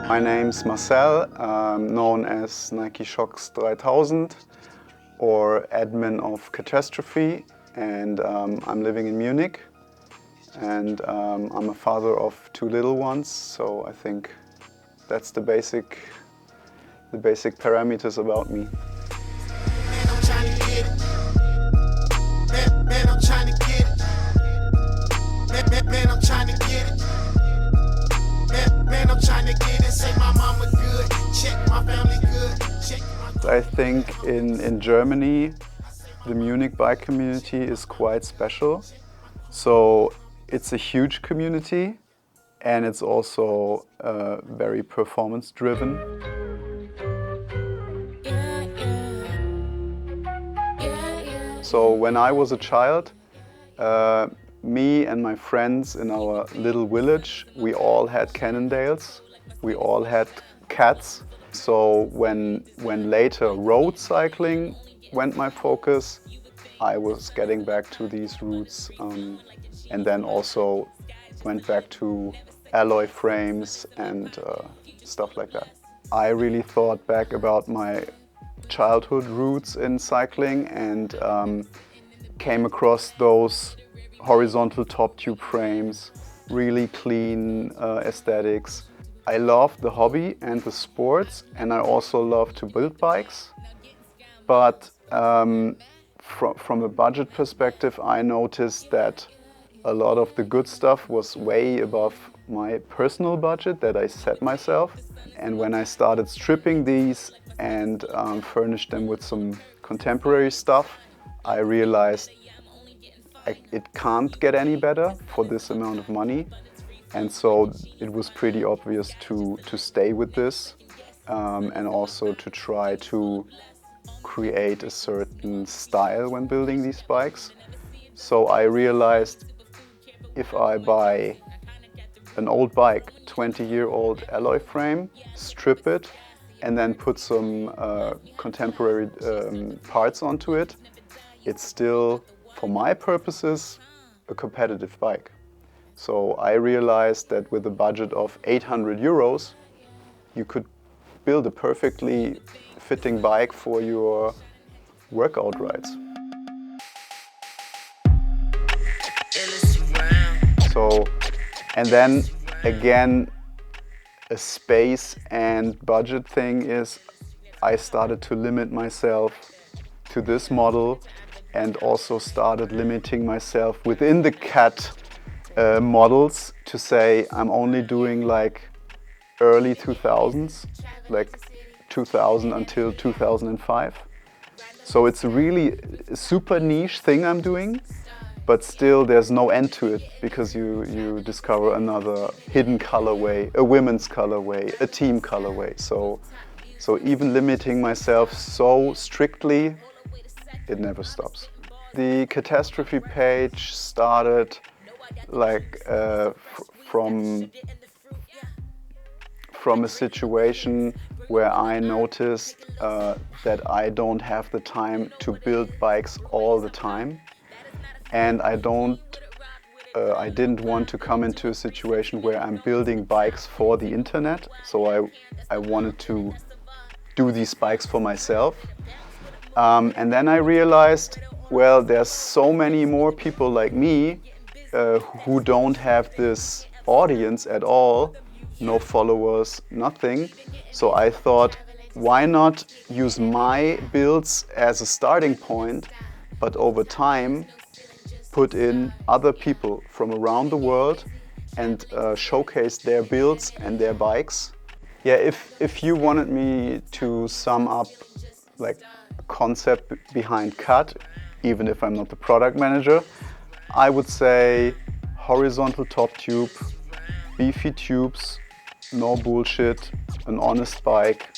My name's Marcel, known as Nike Shox 3000 or admin of CAADASTROPHE, and I'm living in Munich, and I'm a father of 2 little ones, so I think that's the basic parameters about me. I think in Germany the Munich bike community is quite special. So it's a huge community and it's also very performance driven. So when I was a child, me and my friends in our little village, we all had Cannondales, we all had CAADs. So when later road cycling went my focus, I was getting back to these roots, and then also went back to alloy frames and stuff like that. I really thought back about my childhood roots in cycling and came across those horizontal top tube frames, really clean aesthetics. I love the hobby and the sports, and I also love to build bikes. But from a budget perspective, I noticed that a lot of the good stuff was way above my personal budget that I set myself. And when I started stripping these and furnished them with some contemporary stuff, I realized it can't get any better for this amount of money. And so it was pretty obvious to stay with this and also to try to create a certain style when building these bikes. So I realized if I buy an old bike, 20-year-old alloy frame, strip it, and then put some contemporary parts onto it, it's still, for my purposes, a competitive bike. So I realized that with a budget of 800 euros, you could build a perfectly fitting bike for your workout rides. So, and then again, a space and budget thing is I started to limit myself to this model and also started limiting myself within the CAAD models to say I'm only doing like early 2000s, like 2000 until 2005. So it's a really super niche thing I'm doing, but still there's no end to it because you discover another hidden colorway, a women's colorway, a team colorway. So even limiting myself so strictly, it never stops. The CAADASTROPHE page started like from a situation where I noticed that I don't have the time to build bikes all the time, and I didn't want to come into a situation where I'm building bikes for the internet. So I wanted to do these bikes for myself, and then I realized, well, there's so many more people like me who don't have this audience at all, no followers, nothing. So I thought, why not use my builds as a starting point, but over time put in other people from around the world and showcase their builds and their bikes. Yeah, if you wanted me to sum up like a concept behind CAAD, even if I'm not the product manager, I would say horizontal top tube, beefy tubes, no bullshit, an honest bike.